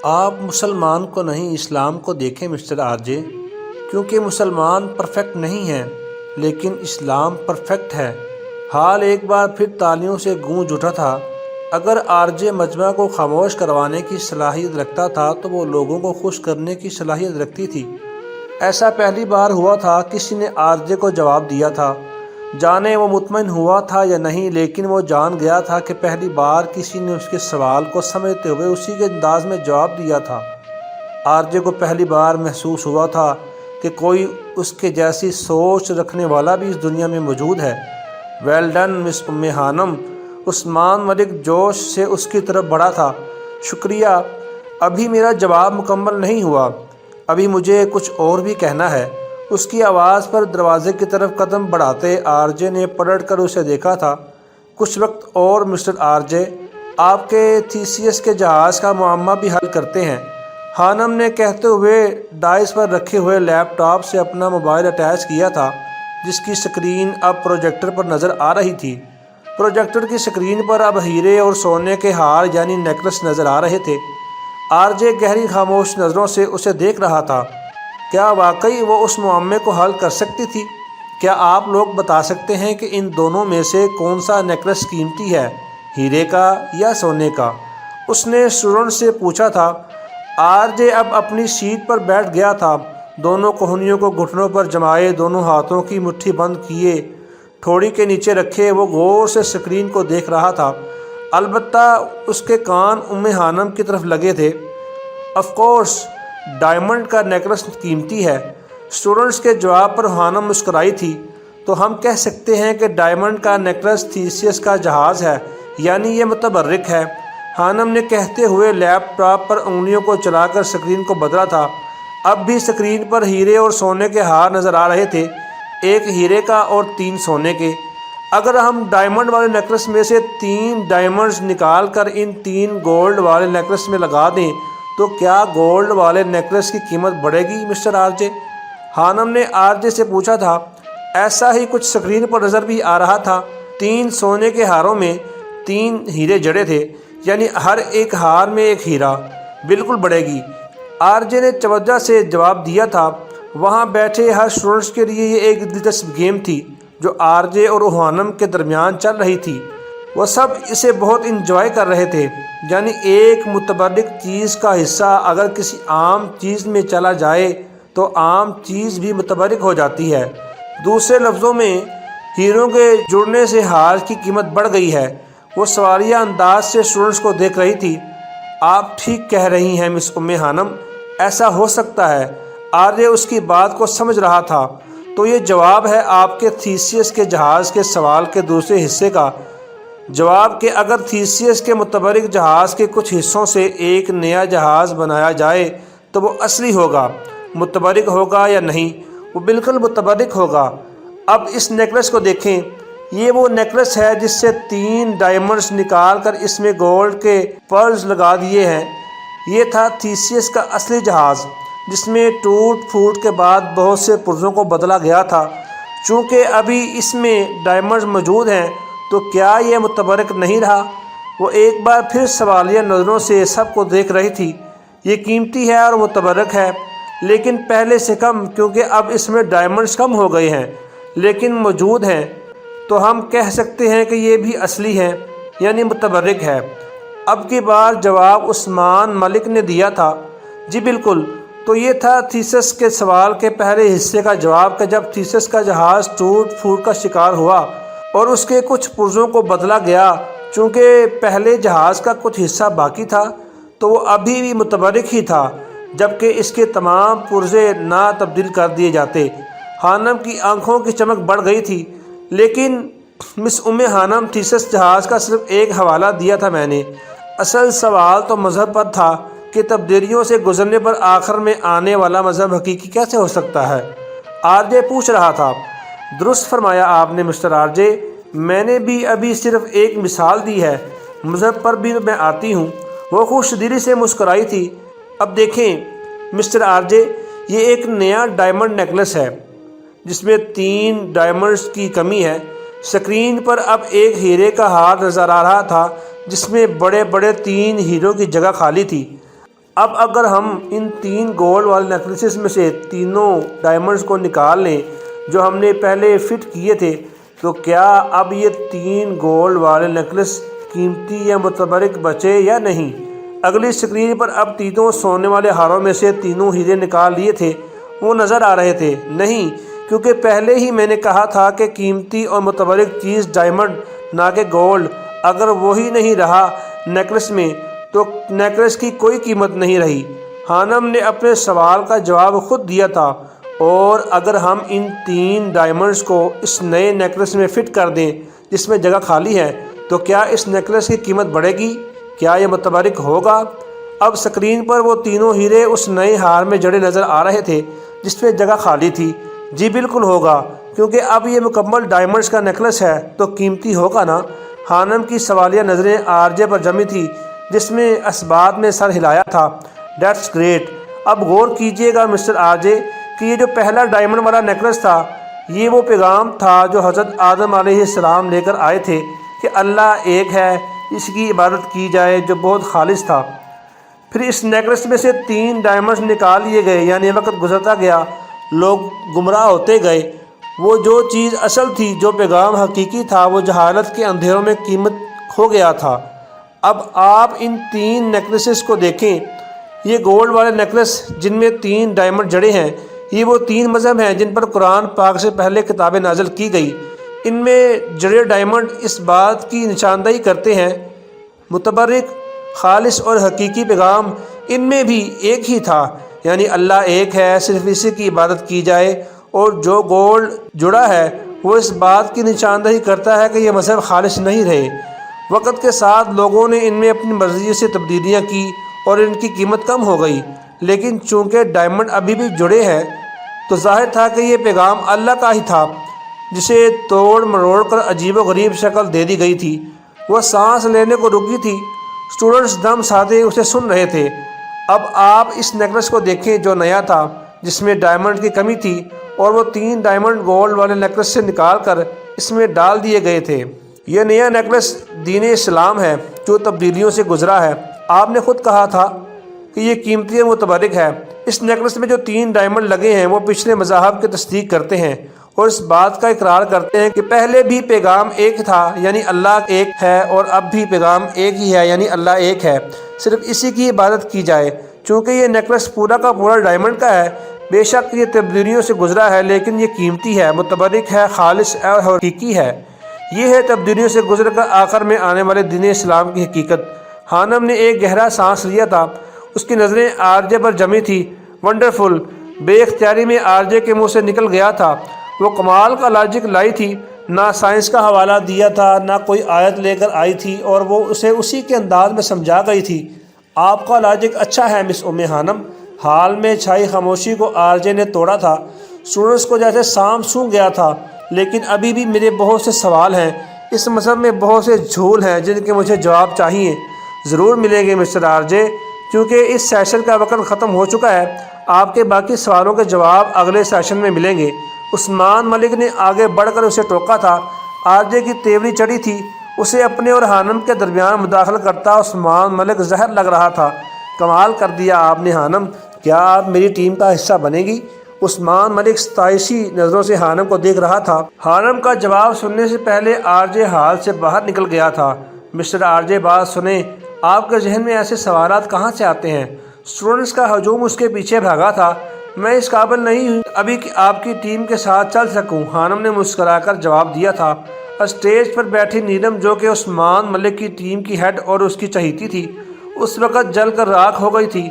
آپ مسلمان کو نہیں اسلام کو دیکھیں مسٹر آر جے، کیونکہ مسلمان پرفیکٹ نہیں ہیں لیکن اسلام پرفیکٹ ہے۔ حال ایک بار پھر تالیوں سے گونج اٹھا تھا۔ اگر آر جے مجمع کو خاموش کروانے کی صلاحیت رکھتا تھا تو وہ لوگوں کو خوش کرنے کی صلاحیت رکھتی تھی۔ ایسا پہلی بار ہوا تھا کسی نے آر جے کو جواب دیا تھا، جانے وہ مطمئن ہوا تھا یا نہیں، لیکن وہ جان گیا تھا کہ پہلی بار کسی نے اس کے سوال کو سمجھتے ہوئے اسی کے انداز میں جواب دیا تھا۔ آر جے کو پہلی بار محسوس ہوا تھا کہ کوئی اس کے جیسی سوچ رکھنے والا بھی اس دنیا میں موجود ہے۔ ویل ڈن مس ام خانم۔ عثمان ملک جوش سے اس کی طرف بڑھا تھا۔ شکریہ، ابھی میرا جواب مکمل نہیں ہوا، ابھی مجھے کچھ اور بھی کہنا ہے۔ اس کی آواز پر دروازے کی طرف قدم بڑھاتے آر جے نے پلٹ کر اسے دیکھا تھا۔ کچھ وقت اور مسٹر آر جے، آپ کے تھیسیس کے جہاز کا معمہ بھی حل کرتے ہیں، خانم نے کہتے ہوئے ڈائس پر رکھے ہوئے لیپ ٹاپ سے اپنا موبائل اٹیچ کیا تھا، جس کی سکرین اب پروجیکٹر پر نظر آ رہی تھی۔ پروجیکٹر کی سکرین پر اب ہیرے اور سونے کے ہار یعنی نیکلس نظر آ رہے تھے۔ آر جے گہری خاموش نظروں سے اسے دیکھ رہا تھا۔ کیا واقعی وہ اس معاملے کو حل کر سکتی تھی؟ کیا آپ لوگ بتا سکتے ہیں کہ ان دونوں میں سے کون سا نیکلس قیمتی ہے، ہیرے کا یا سونے کا؟ اس نے اسٹوڈنٹ سے پوچھا تھا۔ آر جے اب اپنی سیٹ پر بیٹھ گیا تھا، دونوں کوہنیوں کو گھٹنوں پر جمائے، دونوں ہاتھوں کی مٹھی بند کیے ٹھوڑی کے نیچے رکھے وہ غور سے سکرین کو دیکھ رہا تھا۔ البتہ اس کے کان ام خانم کی طرف لگے تھے۔ آف کورس، ڈائمنڈ کا نیکلس قیمتی ہے۔ اسٹوڈنٹس کے جواب پر خانم مسکرائی تھی۔ تو ہم کہہ سکتے ہیں کہ ڈائمنڈ کا نیکلس تھیسیس کا جہاز ہے، یعنی یہ متبرک ہے، خانم نے کہتے ہوئے لیپ ٹاپ پر انگلیوں کو چلا کر سکرین کو بدلا تھا۔ اب بھی سکرین پر ہیرے اور سونے کے ہار نظر آ رہے تھے، ایک ہیرے کا اور 3 سونے کے۔ اگر ہم ڈائمنڈ والے نیکلس میں سے 3 ڈائمنڈز نکال کر ان 3 گولڈ والے نیکلس میں لگا دیں تو کیا گولڈ والے نیکلس کی قیمت بڑھے گی مسٹر آر جے؟ خانم نے آر جے سے پوچھا تھا۔ ایسا ہی کچھ سکرین پر نظر بھی آ رہا تھا۔ 3 سونے کے ہاروں میں 3 ہیرے جڑے تھے، یعنی ہر ایک ہار میں ایک ہیرا۔ بالکل بڑھے گی، آر جے نے توجہ سے جواب دیا تھا۔ وہاں بیٹھے ہر اسٹوڈنٹس کے لیے یہ ایک دلچسپ گیم تھی جو آر جے اور خانم کے درمیان چل رہی تھی۔ وہ سب اسے بہت انجوائے کر رہے تھے، یعنی ایک متبرک چیز کا حصہ اگر کسی عام چیز میں چلا جائے تو عام چیز بھی متبرک ہو جاتی ہے۔ دوسرے لفظوں میں، ہیروں کے جڑنے سے ہار کی قیمت بڑھ گئی ہے۔ وہ سوالیہ انداز سے اسٹوڈنٹس کو دیکھ رہی تھی۔ آپ ٹھیک کہہ رہی ہیں مس ام خانم، ایسا ہو سکتا ہے۔ آر جے اس کی بات کو سمجھ رہا تھا۔ تو یہ جواب ہے آپ کے تھیسیس کے جہاز کے سوال کے دوسرے حصے کا جواب کہ اگر تھیسیس کے متبرک جہاز کے کچھ حصوں سے ایک نیا جہاز بنایا جائے تو وہ اصلی ہوگا، متبرک ہوگا یا نہیں؟ وہ بالکل متبرک ہوگا۔ اب اس نیکلس کو دیکھیں، یہ وہ نیکلس ہے جس سے 3 ڈائمنڈز نکال کر اس میں گولڈ کے پرلز لگا دیے ہیں۔ یہ تھا تھیسیس کا اصلی جہاز، جس میں ٹوٹ پھوٹ کے بعد بہت سے پرزوں کو بدلا گیا تھا۔ چونکہ ابھی اس میں ڈائمنڈز موجود ہیں تو کیا یہ متبرک نہیں رہا؟ وہ ایک بار پھر سوالیہ نظروں سے سب کو دیکھ رہی تھی۔ یہ قیمتی ہے اور متبرک ہے، لیکن پہلے سے کم، کیونکہ اب اس میں ڈائمنڈز کم ہو گئے ہیں، لیکن موجود ہیں۔ تو ہم کہہ سکتے ہیں کہ یہ بھی اصلی ہے، یعنی متبرک ہے۔ اب کی بار جواب عثمان ملک نے دیا تھا۔ جی بالکل۔ تو یہ تھا تھیسس کے سوال کے پہلے حصے کا جواب کہ جب تھیسس کا جہاز ٹوٹ پھوٹ کا شکار ہوا اور اس کے کچھ پرزوں کو بدلا گیا، چونکہ پہلے جہاز کا کچھ حصہ باقی تھا تو وہ ابھی بھی متبرک ہی تھا جبکہ اس کے تمام پرزے نہ تبدیل کر دیے جاتے۔ خانم کی آنکھوں کی چمک بڑھ گئی تھی۔ لیکن مس ام خانم، تھیسس جہاز کا صرف ایک حوالہ دیا تھا میں نے، اصل سوال تو مذہب پر تھا کہ تبدیلیوں سے گزرنے پر آخر میں آنے والا مذہب حقیقی کیسے ہو سکتا ہے؟ آر جے پوچھ رہا تھا۔ درست فرمایا آپ نے مسٹر آر جے، میں نے بھی ابھی صرف ایک مثال دی ہے، مذہب پر بھی میں آتی ہوں۔ وہ خوش دلی سے مسکرائی تھی۔ اب دیکھیں مسٹر آر جے، یہ ایک نیا ڈائمنڈ نیکلس ہے جس میں 3 ڈائمنڈز کی کمی ہے۔ سکرین پر اب ایک ہیرے کا ہار نظر آ رہا تھا جس میں بڑے بڑے 3 ہیروں کی جگہ خالی تھی۔ اب اگر ہم ان 3 گولڈ والے نیکلسز میں سے تینوں ڈائمنڈز کو نکال لیں جو ہم نے پہلے فٹ کیے تھے، تو کیا اب یہ 3 گولڈ والے نیکلس قیمتی یا متبرک بچے یا نہیں؟ اگلی سکرین پر اب تینوں سونے والے ہاروں میں سے تینوں ہیرے نکال لیے تھے، وہ نظر آ رہے تھے؟ نہیں، کیونکہ پہلے ہی میں نے کہا تھا کہ قیمتی اور متبرک چیز ڈائمنڈ نہ کہ گولڈ۔ اگر وہی نہیں رہا نیکلس میں تو نیکلس کی کوئی قیمت نہیں رہی۔ خانم نے اپنے سوال کا جواب خود دیا تھا، اور اگر ہم ان 3 ڈائمنڈز کو اس نئے نیکلس میں فٹ کر دیں جس میں جگہ خالی ہے، تو کیا اس نیکلس کی قیمت بڑھے گی؟ کیا یہ متبرک ہوگا؟ اب سکرین پر وہ تینوں ہیرے اس نئے ہار میں جڑے نظر آ رہے تھے جس میں جگہ خالی تھی۔ جی بالکل ہوگا، کیونکہ اب یہ مکمل ڈائمنڈز کا نیکلس ہے تو قیمتی ہوگا نا۔ خانم کی سوالیہ نظریں آرجے پر جمی تھی جس میں اسبات میں سر ہلایا تھا۔ That's great. اب غور کیجئے گا مسٹر آرجے کہ یہ جو پہلا ڈائمنڈ والا نیکلس تھا، یہ وہ پیغام تھا جو حضرت آدم علیہ السلام لے کر آئے تھے کہ اللہ ایک ہے، اس کی عبادت کی جائے، جو بہت خالص تھا۔ پھر اس نیکلس میں سے 3 ڈائمنڈز نکال لیے گئے، یعنی وقت گزرتا گیا، لوگ گمراہ ہوتے گئے۔ وہ جو چیز اصل تھی، جو پیغام حقیقی تھا، وہ جہالت کے اندھیروں میں قیمت کھو گیا تھا۔ اب آپ ان 3 نیکلسز کو دیکھیں، یہ گولڈ والے نیکلس جن میں 3 ڈائمنڈ جڑے ہیں، یہ وہ 3 مذہب ہیں جن پر قرآن پاک سے پہلے کتابیں نازل کی گئی۔ ان میں جڑے ڈائمنڈ اس بات کی نشاندہی کرتے ہیں متبرک، خالص اور حقیقی پیغام ان میں بھی ایک ہی تھا، یعنی اللہ ایک ہے، صرف اسی کی عبادت کی جائے۔ اور جو گولڈ جڑا ہے وہ اس بات کی نشاندہی کرتا ہے کہ یہ مذہب خالص نہیں رہے۔ وقت کے ساتھ لوگوں نے ان میں اپنی مرضی سے تبدیلیاں کی اور ان کی قیمت کم ہو گئی، لیکن چونکہ ڈائمنڈ ابھی بھی جڑے ہیں تو ظاہر تھا کہ یہ پیغام اللہ کا ہی تھا، جسے توڑ مروڑ کر عجیب و غریب شکل دے دی گئی تھی۔ وہ سانس لینے کو رکی تھی، اسٹوڈنٹس دم سادے اسے سن رہے تھے۔ اب آپ اس نیکلس کو دیکھیں جو نیا تھا، جس میں ڈائمنڈ کی کمی تھی، اور وہ 3 ڈائمنڈ گولڈ والے نیکلس سے نکال کر اس میں ڈال دیے گئے تھے۔ یہ نیا نیکلس دین اسلام ہے جو تبدیلیوں سے گزرا ہے۔ آپ نے خود کہا تھا کہ یہ قیمتی اور متبرک ہے۔ اس نیکلس میں جو 3 ڈائمنڈ لگے ہیں وہ پچھلے مذاہب کی تصدیق کرتے ہیں اور اس بات کا اقرار کرتے ہیں کہ پہلے بھی پیغام ایک تھا، یعنی اللہ ایک ہے، اور اب بھی پیغام ایک ہی ہے، یعنی اللہ ایک ہے، صرف اسی کی عبادت کی جائے۔ چونکہ یہ نیکلس پورا کا پورا ڈائمنڈ کا ہے، بے شک یہ تبدیلیوں سے گزرا ہے، لیکن یہ قیمتی ہے، متبرک ہے، خالص اور حقیقی ہے۔ یہ ہے تبدیلیوں سے گزر کر آخر میں آنے والے دین اسلام کی حقیقت۔ خانم نے ایک گہرا سانس لیا تھا، اس کی نظریں آرجے پر جمی تھی۔ ونڈرفل، بے اختیاری میں آرجے کے منہ سے نکل گیا تھا۔ وہ کمال کا لاجک لائی تھی، نہ سائنس کا حوالہ دیا تھا، نہ کوئی آیت لے کر آئی تھی، اور وہ اسے اسی کے انداز میں سمجھا گئی تھی۔ آپ کا لاجک اچھا ہے مس خانم۔ حال میں چھائی خاموشی کو آرجے نے توڑا تھا۔ اسٹوڈنٹس کو جیسے سانپ سونگھ گیا تھا، لیکن ابھی بھی میرے بہت سے سوال ہیں، اس مذہب میں بہت سے جھول ہیں جن کے مجھے جواب چاہیے۔ ضرور ملیں گے مسٹر آرجے، کیونکہ اس سیشن کا وقت ختم ہو چکا ہے۔ آپ کے باقی سوالوں کے جواب اگلے سیشن میں ملیں گے۔ عثمان ملک نے آگے بڑھ کر اسے ٹوکا تھا۔ آرجے کی تیوری چڑھی تھی، اسے اپنے اور خانم کے درمیان مداخلت کرتا عثمان ملک زہر لگ رہا تھا۔ کمال کر دیا آپ نے خانم، کیا آپ میری ٹیم کا حصہ بنے گی؟ عثمان ملک ستائشی نظروں سے خانم کو دیکھ رہا تھا۔ خانم کا جواب سننے سے پہلے آرجے ہال سے باہر نکل گیا تھا۔ مسٹر آرجے بات سنیں، آپ کے ذہن میں ایسے سوالات کہاں سے آتے ہیں؟ اسٹوڈنٹس کا ہجوم اس کے پیچھے بھاگا تھا۔ میں اس قابل نہیں ہوں ابھی کہ آپ کی ٹیم کے ساتھ چل سکوں، خانم نے مسکرا کر جواب دیا تھا۔ اسٹیج پر بیٹھی نیلم، جو کہ عثمان ملک کی ٹیم کی ہیڈ اور اس کی چہیتی تھی، اس وقت جل کر راکھ ہو گئی تھی۔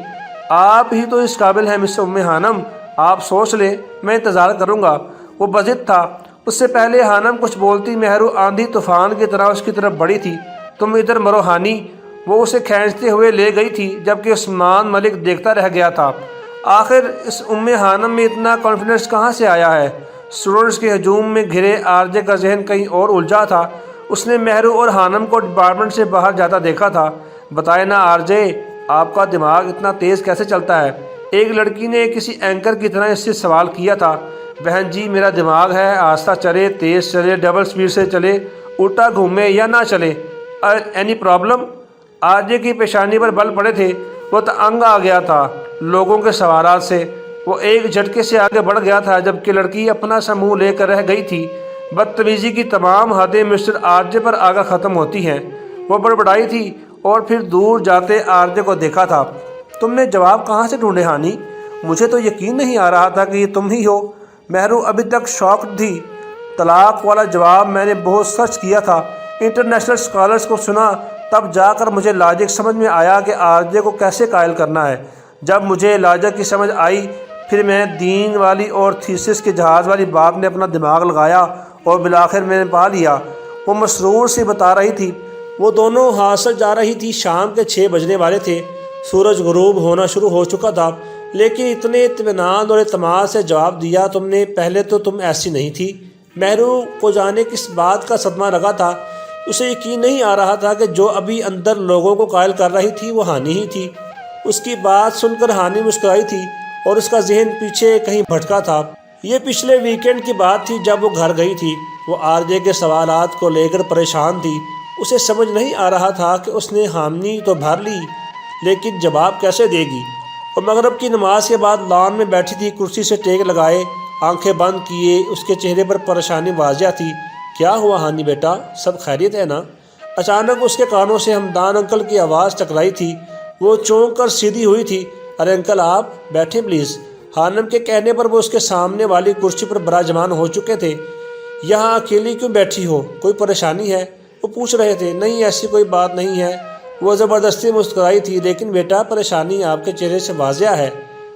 آپ ہی تو اس قابل ہیں مس خانم، آپ سوچ لیں، میں انتظار کروں گا۔ وہ بضد تھا۔ اس سے پہلے خانم کچھ بولتی مہرو آندھی طوفان کی طرح اس کی طرف بڑھی تھی۔ تم ادھر مرو ہانی، وہ اسے کھینچتے ہوئے لے گئی تھی، جبکہ عثمان ملک دیکھتا رہ گیا تھا۔ آخر اس خانم میں اتنا کانفیڈنس کہاں سے آیا ہے؟ اسٹوڈنٹس کے ہجوم میں گھرے آرجے کا ذہن کہیں اور الجھا تھا۔ اس نے مہرو اور خانم کو ڈپارٹمنٹ سے باہر جاتا دیکھا تھا۔ بتائے نا آرجے، آپ کا دماغ اتنا تیز کیسے چلتا ہے؟ ایک لڑکی نے کسی اینکر کی طرح اس سے سوال کیا تھا۔ بہن جی، میرا دماغ ہے، آہستہ چلے، تیز چلے، ڈبل سپیڈ سے چلے، الٹا گھومے یا نہ چلے، اینی پرابلم؟ آرجے کی پیشانی پر بل پڑے تھے وہ تنگ آ گیا تھا لوگوں کے سوالات سے۔ وہ ایک جھٹکے سے آگے بڑھ گیا تھا جبکہ لڑکی اپنا سا منہ لے کر رہ گئی تھی۔ بدتمیزی کی تمام حدیں مسٹر آر جے پر آ کر ختم ہوتی ہیں۔ وہ بڑبڑائی تھی اور پھر دور جاتے آر جے کو دیکھا تھا۔ تم نے جواب کہاں سے ڈھونڈے ہانی؟ مجھے تو یقین نہیں آ رہا تھا کہ یہ تم ہی ہو۔ مہرو ابھی تک شاکڈ تھی۔ طلاق والا جواب میں نے بہت سرچ کیا تھا، انٹرنیشنل اسکالرس کو سنا، تب جا کر مجھے لاجک سمجھ میں آیا کہ آر جے کو کیسے قائل کرنا ہے۔ جب مجھے لاجک کی سمجھ آئی پھر میں دین والی اور تھیسس کے جہاز والی بات میں اپنا دماغ لگایا اور بالآخر میں نے پا لیا۔ وہ مسرور سی بتا رہی تھی۔ وہ دونوں حاصل جا رہی تھی۔ شام کے 6 بجنے والے تھے۔ سورج غروب ہونا شروع ہو چکا تھا، لیکن اتنے اطمینان اور اعتماد سے جواب دیا، تم نے پہلے تو تم ایسی نہیں تھی۔ مہرو کو جانے کس بات کا صدمہ لگا تھا۔ اسے یقین نہیں آ رہا تھا کہ جو ابھی اندر لوگوں کو قائل کر رہی تھی وہ ہانی ہی تھی۔ اس کی بات سن کر ہانی مسکرائی تھی اور اس کا ذہن پیچھے کہیں بھٹکا تھا۔ یہ پچھلے ویکینڈ کی بات تھی جب وہ گھر گئی تھی۔ وہ آر جے کے سوالات کو لے کر پریشان تھی۔ اسے سمجھ نہیں آ رہا تھا کہ اس نے حامی تو بھر لی لیکن جواب کیسے دے گی۔ اور مغرب کی نماز کے بعد لان میں بیٹھی تھی، کرسی سے ٹیک لگائے، آنکھیں بند کیے۔ اس کے چہرے پر پریشانی واضح تھی۔ کیا ہوا ہانی بیٹا، سب خیریت ہے نا؟ اچانک اس کے کانوں سے ہمدان انکل کی آواز ٹکرائی تھی۔ وہ چونک کر سیدھی ہوئی تھی۔ ارے انکل آپ بیٹھیں پلیز۔ خانم کے کہنے پر وہ اس کے سامنے والی کرسی پر براجمان ہو چکے تھے۔ یہاں اکیلی کیوں بیٹھی ہو، کوئی پریشانی ہے؟ وہ پوچھ رہے تھے۔ نہیں ایسی کوئی بات نہیں ہے۔ وہ زبردستی مسکرائی تھی۔ لیکن بیٹا پریشانی آپ کے چہرے سے واضح ہے۔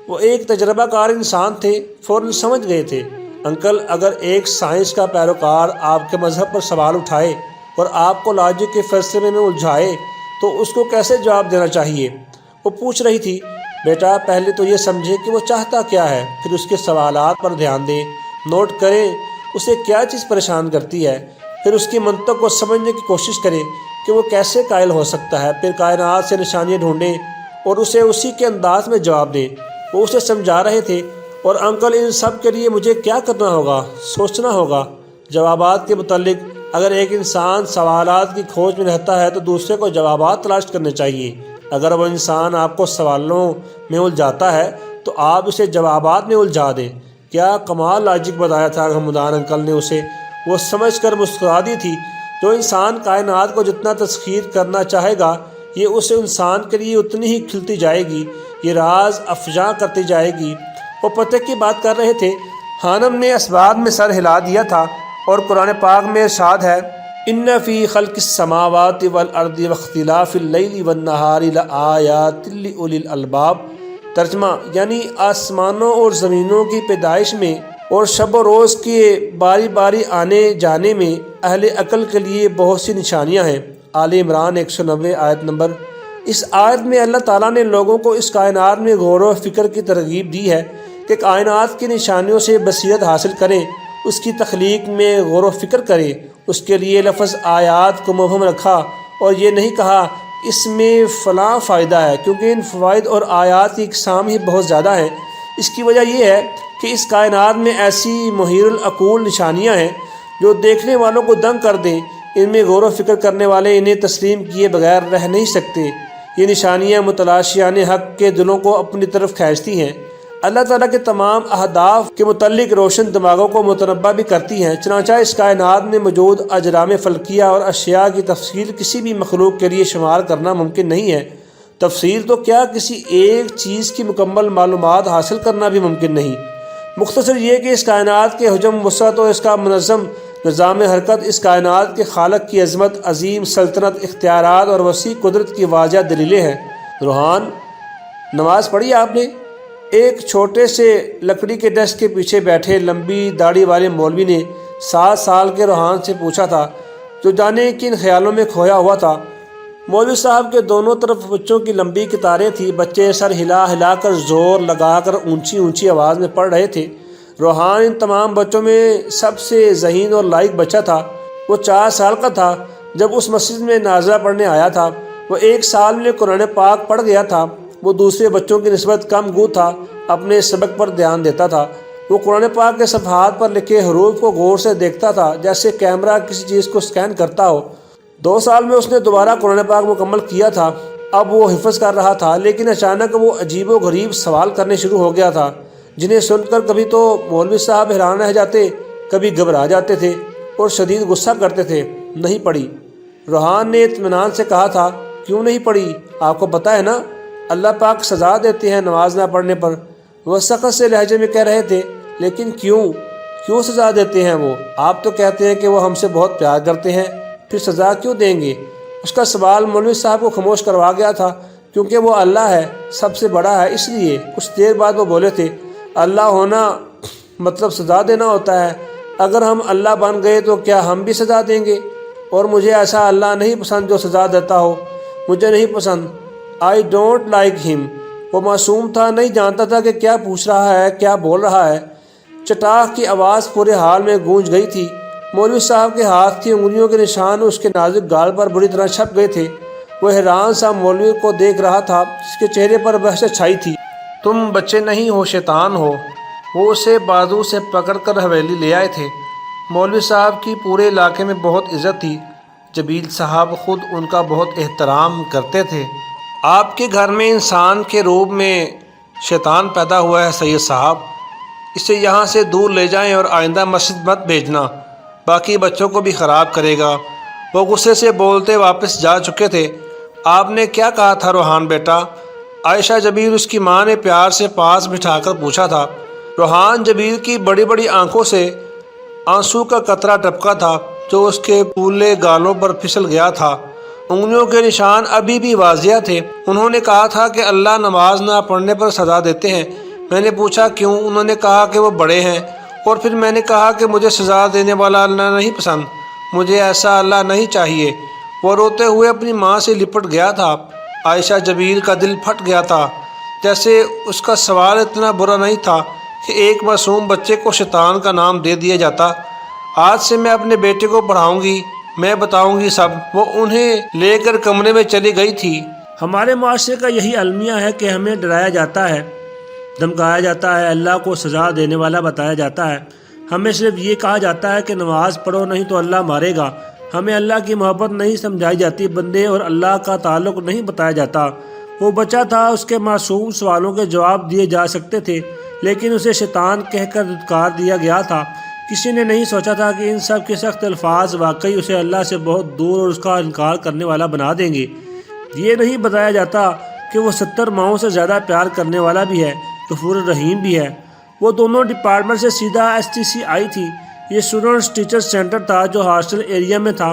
وہ ایک تجربہ کار انسان تھے، فوراً سمجھ گئے تھے۔ انکل اگر ایک سائنس کا پیروکار آپ کے مذہب پر سوال اٹھائے اور آپ کو لاجک کے فلسفے میں الجھائے تو اس کو کیسے جواب دینا چاہیے؟ وہ پوچھ رہی تھی۔ بیٹا پہلے تو یہ سمجھے کہ وہ چاہتا کیا ہے، پھر اس کے سوالات پر دھیان دیں، نوٹ کریں اسے کیا چیز پریشان کرتی ہے، پھر اس کی منطق کو سمجھنے کی کوشش کریں کہ وہ کیسے قائل ہو سکتا ہے، پھر کائنات سے نشانیاں ڈھونڈیں اور اسے اسی کے انداز میں جواب دیں۔ وہ اسے سمجھا رہے تھے۔ اور انکل ان سب کے لیے مجھے کیا کرنا ہوگا؟ سوچنا ہوگا جوابات کے متعلق۔ اگر ایک انسان سوالات کی کھوج میں رہتا ہے تو دوسرے کو جوابات تلاش کرنے چاہیے۔ اگر وہ انسان آپ کو سوالوں میں الجھاتا ہے تو آپ اسے جوابات میں الجھا دیں۔ کیا کمال لاجک بتایا تھا ہمدان انکل نے اسے۔ وہ سمجھ کر مسکرا دی تھی۔ جو انسان کائنات کو جتنا تسخیر کرنا چاہے گا یہ اس انسان کے لیے اتنی ہی کھلتی جائے گی، یہ راز افجا کرتی جائے گی۔ وہ پتہ کی بات کر رہے تھے۔ خانم نے اسباب میں سر ہلا دیا تھا۔ اور قرآن پاک میں ارشاد ہے، ان فی خلق السماوات والارض واختلاف اللیل والنہار لآیات لأولی الالباب۔ ترجمہ یعنی آسمانوں اور زمینوں کی پیدائش میں اور شب و روز کے باری باری آنے جانے میں اہل عقل کے لیے بہت سی نشانیاں ہیں۔ آل عمران 190 آیت نمبر۔ اس آیت میں اللہ تعالیٰ نے لوگوں کو اس کائنات میں غور و فکر کی ترغیب دی ہے کہ کائنات کی نشانیوں سے بصیرت حاصل کریں، اس کی تخلیق میں غور و فکر کریں۔ اس کے لیے لفظ آیات کو مبہم رکھا اور یہ نہیں کہا اس میں فلاں فائدہ ہے، کیونکہ ان فوائد اور آیات کی اقسام ہی بہت زیادہ ہیں۔ اس کی وجہ یہ ہے کہ اس کائنات میں ایسی محیر العقول نشانیاں ہیں جو دیکھنے والوں کو دنگ کر دیں۔ ان میں غور و فکر کرنے والے انہیں تسلیم کیے بغیر رہ نہیں سکتے۔ یہ نشانیاں متلاشیان حق کے دلوں کو اپنی طرف کھینچتی ہیں، اللہ تعالیٰ کے تمام اہداف کے متعلق روشن دماغوں کو متنبہ بھی کرتی ہیں۔ چنانچہ اس کائنات میں موجود اجرام فلکیہ اور اشیاء کی تفصیل کسی بھی مخلوق کے لیے شمار کرنا ممکن نہیں ہے۔ تفصیل تو کیا کسی ایک چیز کی مکمل معلومات حاصل کرنا بھی ممکن نہیں۔ مختصر یہ کہ اس کائنات کے حجم، وسعت اور اس کا منظم نظام حرکت اس کائنات کے خالق کی عظمت، عظیم سلطنت، اختیارات اور وسیع قدرت کی واضح دلیلیں ہیں۔ روحان نماز پڑھی آپ نے؟ ایک چھوٹے سے لکڑی کے ڈیسک کے پیچھے بیٹھے لمبی داڑھی والے مولوی نے 7 سال کے روحان سے پوچھا تھا، جو جانے کن خیالوں میں کھویا ہوا تھا۔ مولوی صاحب کے دونوں طرف بچوں کی لمبی قطاریں تھیں۔ بچے سر ہلا ہلا کر زور لگا کر اونچی اونچی آواز میں پڑھ رہے تھے۔ روحان ان تمام بچوں میں سب سے ذہین اور لائق بچہ تھا۔ وہ 4 سال کا تھا جب اس مسجد میں نازلہ پڑھنے آیا تھا۔ وہ 1 سال میں قرآن پاک پڑھ گیا تھا۔ وہ دوسرے بچوں کی نسبت کم گو تھا، اپنے سبق پر دھیان دیتا تھا۔ وہ قرآن پاک کے صفحات پر لکھے حروف کو غور سے دیکھتا تھا جیسے کیمرہ کسی چیز کو سکین کرتا ہو۔ 2 سال میں اس نے دوبارہ قرآن پاک مکمل کیا تھا۔ اب وہ حفظ کر رہا تھا، لیکن اچانک وہ عجیب و غریب سوال کرنے شروع ہو گیا تھا، جنہیں سن کر کبھی تو مولوی صاحب حیران رہ جاتے، کبھی گھبرا جاتے تھے اور شدید غصہ کرتے تھے۔ نہیں پڑھی؟ روحان نے اطمینان سے کہا تھا۔ کیوں نہیں پڑھی؟ آپ کو پتہ ہے نا، اللہ پاک سزا دیتے ہیں نماز نہ پڑھنے پر۔ وہ سخت سے لہجے میں کہہ رہے تھے۔ لیکن کیوں سزا دیتے ہیں وہ؟ آپ تو کہتے ہیں کہ وہ ہم سے بہت پیار کرتے ہیں، پھر سزا کیوں دیں گے؟ اس کا سوال مولوی صاحب کو خاموش کروا گیا تھا، کیونکہ وہ اللہ ہے، سب سے بڑا ہے، اس لیے۔ کچھ دیر بعد وہ بولے تھے، اللہ ہونا مطلب سزا دینا ہوتا ہے۔ اگر ہم اللہ بن گئے تو کیا ہم بھی سزا دیں گے؟ اور مجھے ایسا اللہ نہیں پسند جو سزا دیتا ہو، مجھے نہیں پسند۔ آئی ڈونٹ لائک ہم۔ وہ معصوم تھا، نہیں جانتا تھا کہ کیا پوچھ رہا ہے، کیا بول رہا ہے۔ چٹاخ کی آواز پورے حال میں گونج گئی تھی۔ مولوی صاحب کے ہاتھ کی انگلیوں کے نشان اس کے نازک گال پر بری طرح چھپ گئے تھے۔ وہ حیران سا مولوی کو دیکھ رہا تھا، جس کے چہرے پر وحشت چھائی تھی۔ تم بچے نہیں ہو، شیطان ہو۔ وہ اسے بازو سے پکڑ کر حویلی لے آئے تھے۔ مولوی صاحب کی پورے علاقے میں بہت عزت تھی۔ جبیل صاحب خود ان کا بہت احترام کرتے تھے۔ آپ کے گھر میں انسان کے روپ میں شیطان پیدا ہوا ہے سید صاحب، اسے یہاں سے دور لے جائیں اور آئندہ مسجد مت بھیجنا، باقی بچوں کو بھی خراب کرے گا۔ وہ غصے سے بولتے واپس جا چکے تھے۔ آپ نے کیا کہا تھا روحان بیٹا؟ عائشہ جبیل اس کی ماں نے پیار سے پاس بٹھا کر پوچھا تھا۔ روحان جبیل کی بڑی بڑی آنکھوں سے آنسو کا قطرہ ٹپکا تھا، جو اس کے پھولے گالوں پر پھسل گیا تھا۔ انگلیوں کے نشان ابھی بھی واضح تھے۔ انہوں نے کہا تھا کہ اللہ نماز نہ پڑھنے پر سزا دیتے ہیں۔ میں نے پوچھا کیوں؟ انہوں نے کہا کہ وہ بڑے ہیں۔ اور پھر میں نے کہا کہ مجھے سزا دینے والا اللہ نہیں پسند، مجھے ایسا اللہ نہیں چاہیے۔ وہ روتے ہوئے اپنی ماں سے لپٹ گیا تھا۔ عائشہ جبیل کا دل پھٹ گیا تھا، جیسے اس کا سوال اتنا برا نہیں تھا کہ ایک معصوم بچے کو شیطان کا نام دے دیا جاتا۔ آج سے میں اپنے بیٹے کو پڑھاؤں گی، میں بتاؤں گی سب۔ وہ انہیں لے کر کمرے میں چلی گئی تھی۔ ہمارے معاشرے کا یہی المیہ ہے کہ ہمیں ڈرایا جاتا ہے، دھمکایا جاتا ہے، اللہ کو سزا دینے والا بتایا جاتا ہے۔ ہمیں صرف یہ کہا جاتا ہے کہ نماز پڑھو نہیں تو اللہ مارے گا۔ ہمیں اللہ کی محبت نہیں سمجھائی جاتی، بندے اور اللہ کا تعلق نہیں بتایا جاتا۔ وہ بچہ تھا، اس کے معصوم سوالوں کے جواب دیے جا سکتے تھے، لیکن اسے شیطان کہہ کر دھتکار دیا گیا تھا۔ کسی نے نہیں سوچا تھا کہ ان سب کے سخت الفاظ واقعی اسے اللہ سے بہت دور اور اس کا انکار کرنے والا بنا دیں گے۔ یہ نہیں بتایا جاتا کہ وہ 70 ماؤں سے زیادہ پیار کرنے والا بھی ہے، غفور الرحیم بھی ہے۔ وہ دونوں ڈپارٹمنٹ سے سیدھا STC آئی تھی۔ یہ اسٹوڈنٹس ٹیچر سینٹر تھا جو ہاسٹل ایریا میں تھا،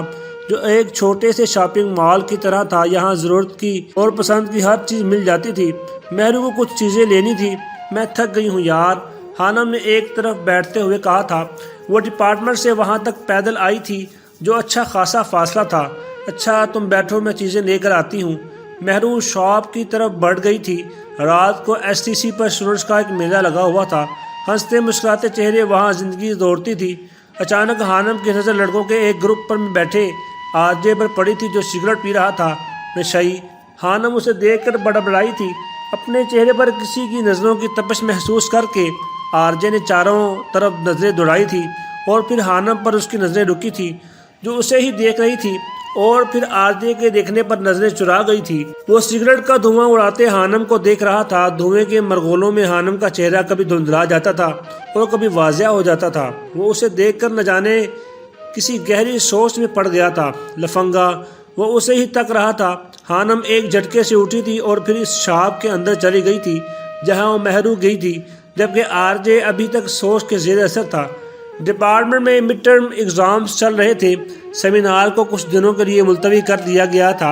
جو ایک چھوٹے سے شاپنگ مال کی طرح تھا۔ یہاں ضرورت کی اور پسند کی ہر چیز مل جاتی تھی۔ مہرو کو کچھ چیزیں لینی تھی۔ میں تھک گئی ہوں یار، خانم نے ایک طرف بیٹھتے ہوئے کہا تھا۔ وہ ڈپارٹمنٹ سے وہاں تک پیدل آئی تھی، جو اچھا خاصا فاصلہ تھا۔ اچھا تم بیٹھو، میں چیزیں لے کر آتی ہوں۔ مہرو شاپ کی طرف بڑھ گئی تھی۔ رات کو STC پر اسٹوڈنٹس کا ایک میلہ لگا ہوا تھا۔ ہنستے مسکراتے چہرے وہاں زندگی دوڑتی تھی۔ اچانک خانم کی نظر لڑکوں کے ایک گروپ پر بیٹھے RJ پر پڑی تھی، جو سگریٹ پی رہا تھا، نشئی۔ خانم اسے دیکھ کر بڑبڑائی تھی۔ اپنے چہرے پر کسی کی نظروں کی تپش محسوس کر کے RJ نے چاروں طرف نظریں دوڑائی تھی، اور پھر خانم پر اس کی نظریں رکی تھی، جو اسے ہی دیکھ رہی تھی، اور پھر RJ کے دیکھنے پر نظریں چرا گئی تھی۔ وہ سگریٹ کا دھواں اڑاتے خانم کو دیکھ رہا تھا۔ دھوئیں کے مرغولوں میں خانم کا چہرہ کبھی دھندلا جاتا تھا اور کبھی واضح ہو جاتا تھا۔ وہ اسے دیکھ کر نہ جانے کسی گہری سوچ میں پڑ گیا تھا۔ لفنگا وہ اسے ہی تک رہا تھا۔ خانم ایک جھٹکے سے اٹھی تھی اور پھر اس شاپ کے اندر چلی گئی تھی جہاں وہ مہرو گئی تھی، جبکہ RJ ابھی تک سوچ کے زیر اثر تھا۔ ڈپارٹمنٹ میں مڈ ٹرم ایگزامز چل رہے تھے۔ سیمینار کو کچھ دنوں کے لیے ملتوی کر دیا گیا تھا۔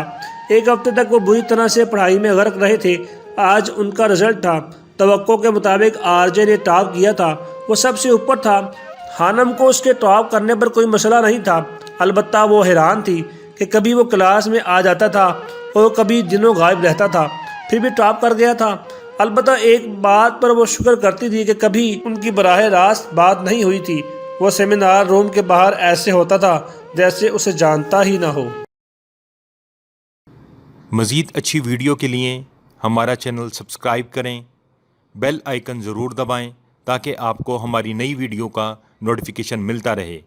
ایک ہفتے تک وہ بری طرح سے پڑھائی میں غرق رہے تھے۔ آج ان کا رزلٹ تھا۔ توقع کے مطابق RJ نے ٹاپ کیا تھا۔ وہ سب سے اوپر تھا۔ خانم کو اس کے ٹاپ کرنے پر کوئی مسئلہ نہیں تھا، البتہ وہ حیران تھی کہ کبھی وہ کلاس میں آ جاتا تھا اور کبھی دنوں غائب رہتا تھا، پھر بھی ٹاپ کر گیا تھا۔ البتہ ایک بات پر وہ شکر کرتی تھی کہ کبھی ان کی براہ راست بات نہیں ہوئی تھی۔ وہ سیمینار روم کے باہر ایسے ہوتا تھا جیسے اسے جانتا ہی نہ ہو۔ مزید اچھی ویڈیو کے لیے ہمارا چینل سبسکرائب کریں، بیل آئیکن ضرور دبائیں تاکہ آپ کو ہماری نئی ویڈیو کا نوٹیفیکیشن ملتا رہے۔